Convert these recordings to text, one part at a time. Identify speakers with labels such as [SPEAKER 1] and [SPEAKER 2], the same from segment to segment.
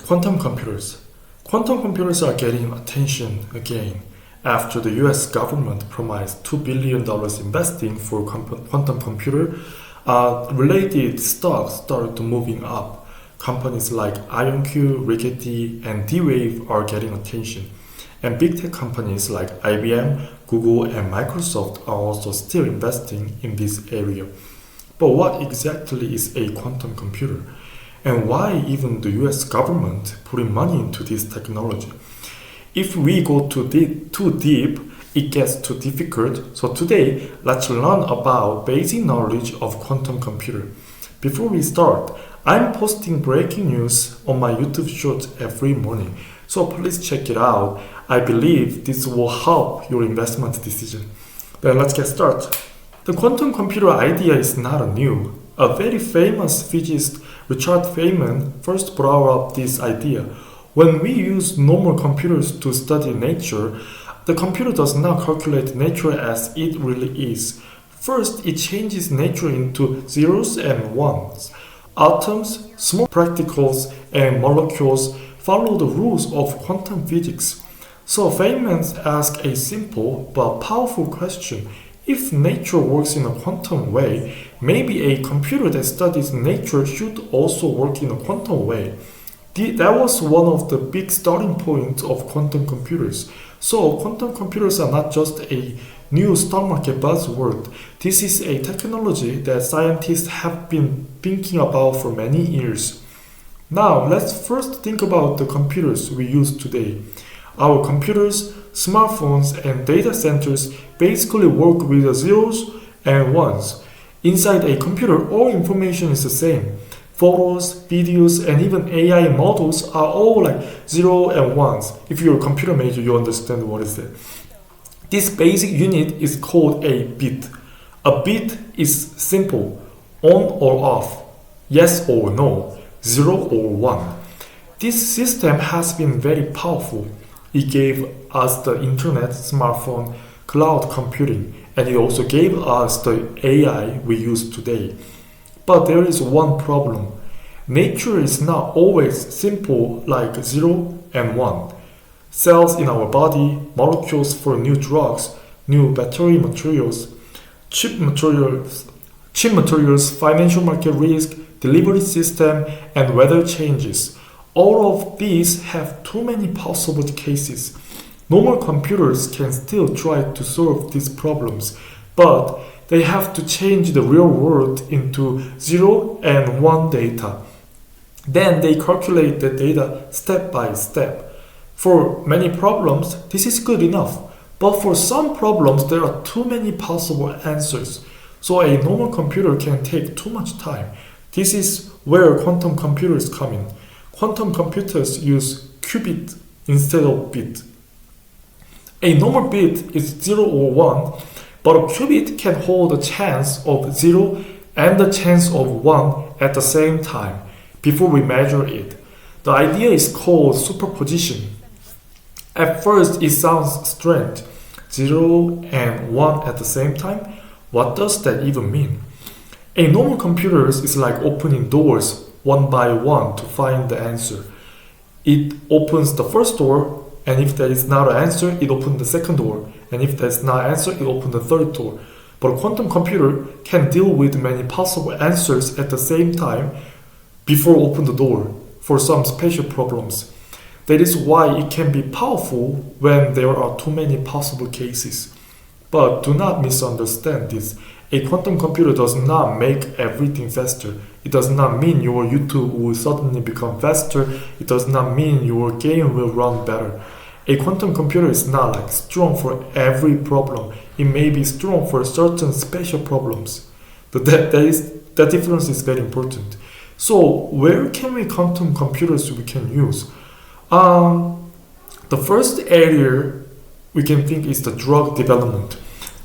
[SPEAKER 1] Quantum computers. Quantum computers are getting attention again after the US government promised $2 billion investing for quantum computer. Related stocks started moving up. Companies like IonQ, Rigetti, and D-Wave are getting attention. And big tech companies like IBM, Google, and Microsoft are also still investing in this area. But what exactly is a quantum computer? And why even the US government putting money into this technology? If we go too deep, it gets too difficult. So today, let's learn about basic knowledge of quantum computer. Before we start, I'm posting breaking news on my YouTube shorts every morning. So please check it out. I believe this will help your investment decision. Then let's get started. The quantum computer idea is not new. A very famous physicist, Richard Feynman, first brought up this idea. When we use normal computers to study nature, the computer does not calculate nature as it really is. First, it changes nature into zeros and ones. Atoms, small particles, and molecules follow the rules of quantum physics. So Feynman asked a simple but powerful question. If nature works in a quantum way, maybe a computer that studies nature should also work in a quantum way. That was one of the big starting points of quantum computers. So quantum computers are not just a new stock market buzzword. This is a technology that scientists have been thinking about for many years. Now, let's first think about the computers we use today. Our computers, smartphones, and data centers basically work with the zeros and ones. Inside a computer, all information is the same. Photos, videos, and even AI models are all like 0 and 1s. If you're a computer major, you understand what is that. This basic unit is called a bit. A bit is simple, on or off, yes or no, 0 or 1. This system has been very powerful. It gave us the internet, smartphone, cloud computing, and it also gave us the AI we use today. But there is one problem. Nature is not always simple like 0 and 1. Cells in our body, molecules for new drugs, new battery materials, chip materials, financial market risk, delivery system, and weather changes. All of these have too many possible cases. Normal computers can still try to solve these problems, but they have to change the real world into 0 and 1 data. Then they calculate the data step by step. For many problems, this is good enough. But for some problems, there are too many possible answers. So a normal computer can take too much time. This is where quantum computers come in. Quantum computers use qubit instead of bit. A normal bit is 0 or 1, but a qubit can hold a chance of 0 and the chance of 1 at the same time before we measure it. The idea is called superposition. At first, it sounds strange. 0 and 1 at the same time? What does that even mean? A normal computer is like opening doors one by one to find the answer. It opens the first door, and if there is not an answer, it opens the second door. And if there is not an answer, it opens the third door. But a quantum computer can deal with many possible answers at the same time before open the door for some special problems. That is why it can be powerful when there are too many possible cases. But do not misunderstand this. A quantum computer does not make everything faster. It does not mean your YouTube will suddenly become faster. It does not mean your game will run better. A quantum computer is not like strong for every problem. It may be strong for certain special problems. But that difference is very important. So where can we quantum computers we can use? The first area we can think is the drug development.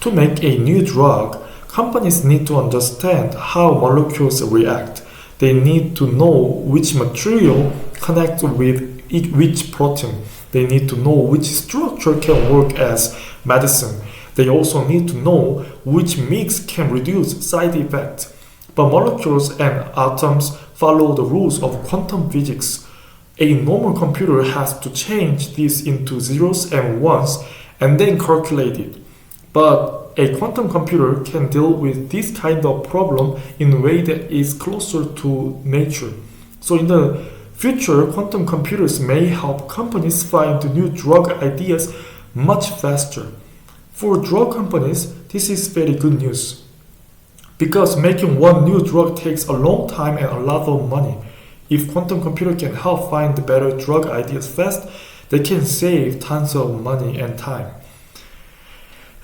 [SPEAKER 1] To make a new drug, companies need to understand how molecules react. They need to know which material connects with which protein. They need to know which structure can work as medicine. They also need to know which mix can reduce side effects. But molecules and atoms follow the rules of quantum physics. A normal computer has to change this into zeros and ones and then calculate it. But a quantum computer can deal with this kind of problem in a way that is closer to nature. So in the future, quantum computers may help companies find new drug ideas much faster. For drug companies, this is very good news because making one new drug takes a long time and a lot of money. If quantum computer can help find better drug ideas fast, they can save tons of money and time.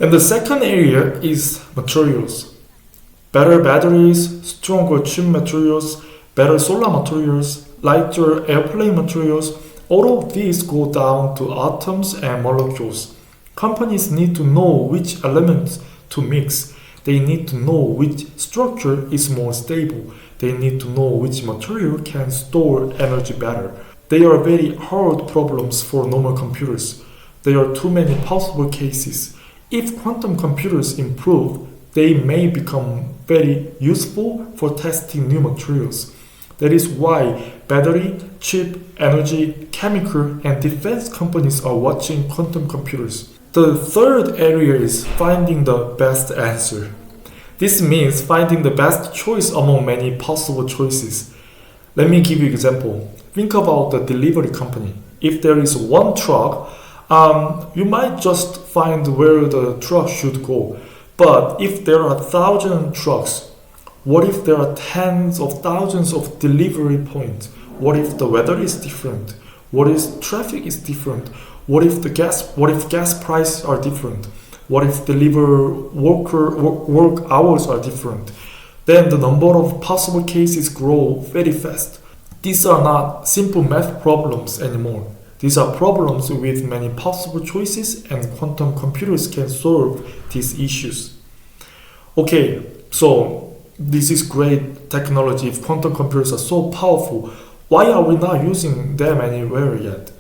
[SPEAKER 1] And the second area is materials. Better batteries, stronger chip materials, better solar materials, lighter airplane materials, all of these go down to atoms and molecules. Companies need to know which elements to mix. They need to know which structure is more stable. They need to know which material can store energy better. They are very hard problems for normal computers. There are too many possible cases. If quantum computers improve, they may become very useful for testing new materials. That is why battery, chip, energy, chemical, and defense companies are watching quantum computers. The third area is finding the best answer. This means finding the best choice among many possible choices. Let me give you an example. Think about the delivery company. If there is one truck, you might just find where the truck should go. But if there are 1,000 trucks, what if there are tens of thousands of delivery points? What if the weather is different? What if traffic is different? What if gas prices are different? What if work hours are different? Then the number of possible cases grow very fast. These are not simple math problems anymore. These are problems with many possible choices, and quantum computers can solve these issues. Okay, so this is great technology. If quantum computers are so powerful, why are we not using them anywhere yet?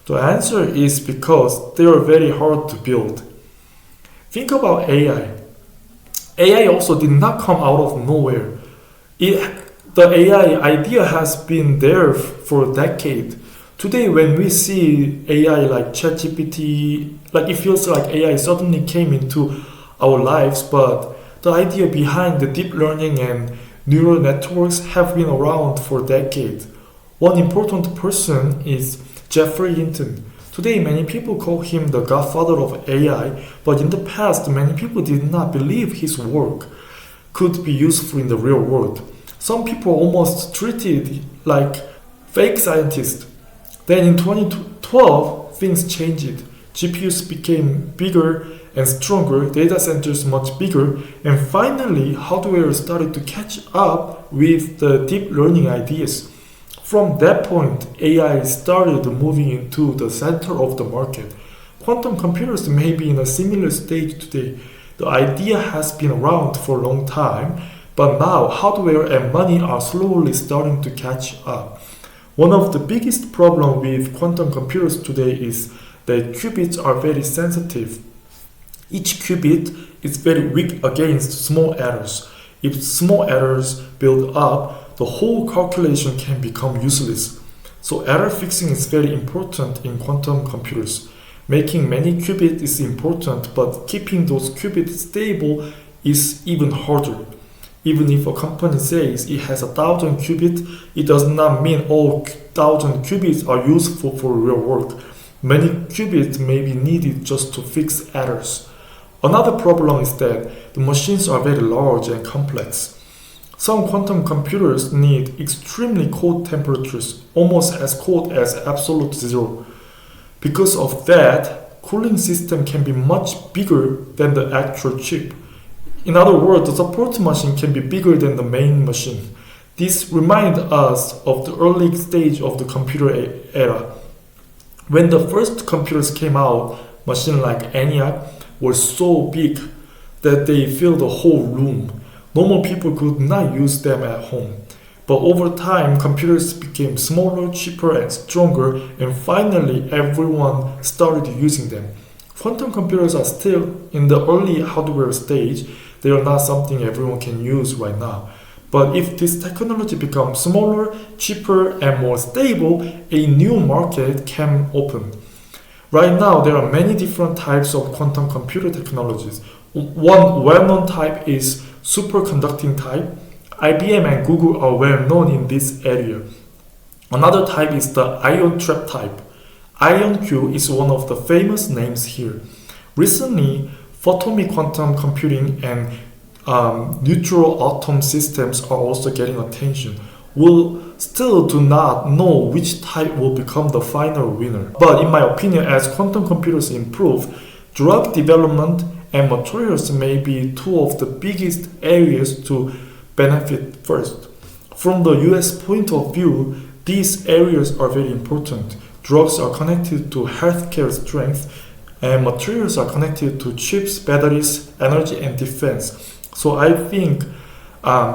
[SPEAKER 1] The answer is because they are very hard to build. Think about AI. AI also did not come out of nowhere. The AI idea has been there for a decade. Today, when we see AI like ChatGPT, like it feels like AI suddenly came into our lives, but the idea behind the deep learning and neural networks have been around for decades. One important person is Jeffrey Hinton. Today, many people call him the godfather of AI, but in the past, many people did not believe his work could be useful in the real world. Some people almost treated like fake scientists. Then in 2012, things changed. GPUs became bigger and stronger, data centers much bigger, and finally, hardware started to catch up with the deep learning ideas. From that point, AI started moving into the center of the market. Quantum computers may be in a similar stage today. The idea has been around for a long time, but now hardware and money are slowly starting to catch up. One of the biggest problems with quantum computers today is that qubits are very sensitive. Each qubit is very weak against small errors. If small errors build up, the whole calculation can become useless. So error fixing is very important in quantum computers. Making many qubits is important, but keeping those qubits stable is even harder. Even if a company says it has 1,000 qubits, it does not mean all 1,000 qubits are useful for real work. Many qubits may be needed just to fix errors. Another problem is that the machines are very large and complex. Some quantum computers need extremely cold temperatures, almost as cold as absolute zero. Because of that, cooling system can be much bigger than the actual chip. In other words, the support machine can be bigger than the main machine. This reminds us of the early stage of the computer era. When the first computers came out, machines like ENIAC were so big that they filled the whole room. Normal people could not use them at home. But over time, computers became smaller, cheaper, and stronger, and finally everyone started using them. Quantum computers are still in the early hardware stage. They are not something everyone can use right now. But if this technology becomes smaller, cheaper, and more stable, a new market can open. Right now, there are many different types of quantum computer technologies. One well-known type is superconducting type. IBM and Google are well known in this area. Another type is the ion trap type. IonQ is one of the famous names here. Recently, photomic quantum computing and neutral atom systems are also getting attention. We still do not know which type will become the final winner. But in my opinion, as quantum computers improve, drug development and materials may be two of the biggest areas to benefit first. From the US point of view, these areas are very important. Drugs are connected to healthcare strength, and materials are connected to chips, batteries, energy, and defense. So I think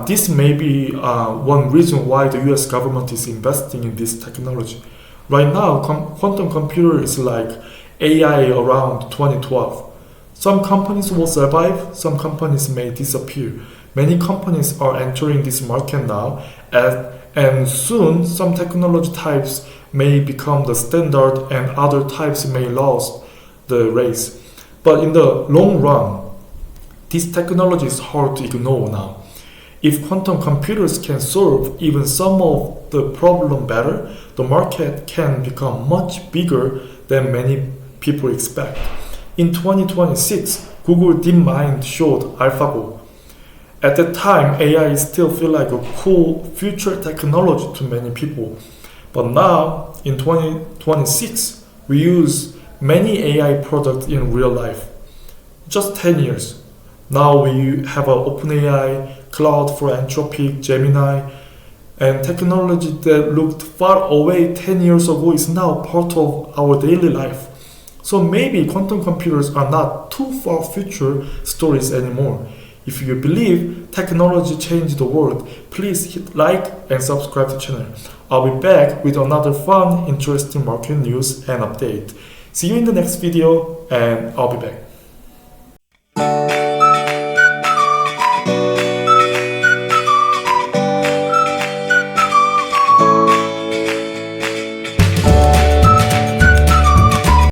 [SPEAKER 1] this may be one reason why the US government is investing in this technology. Right now, quantum computer is like AI around 2012. Some companies will survive, some companies may disappear. Many companies are entering this market now, and soon some technology types may become the standard and other types may lose the race. But in the long run, this technology is hard to ignore now. If quantum computers can solve even some of the problem better, the market can become much bigger than many people expect. In 2026, Google DeepMind showed AlphaGo. At that time, AI still felt like a cool future technology to many people. But now, in 2026, we use many AI products in real life. Just 10 years. Now we have an OpenAI, Cloud for Anthropic, Gemini, and technology that looked far away 10 years ago is now part of our daily life. So maybe quantum computers are not too far future stories anymore. If you believe technology changed the world, please hit like and subscribe to the channel. I'll be back with another fun, interesting market news and update. See you in the next video, and I'll be back.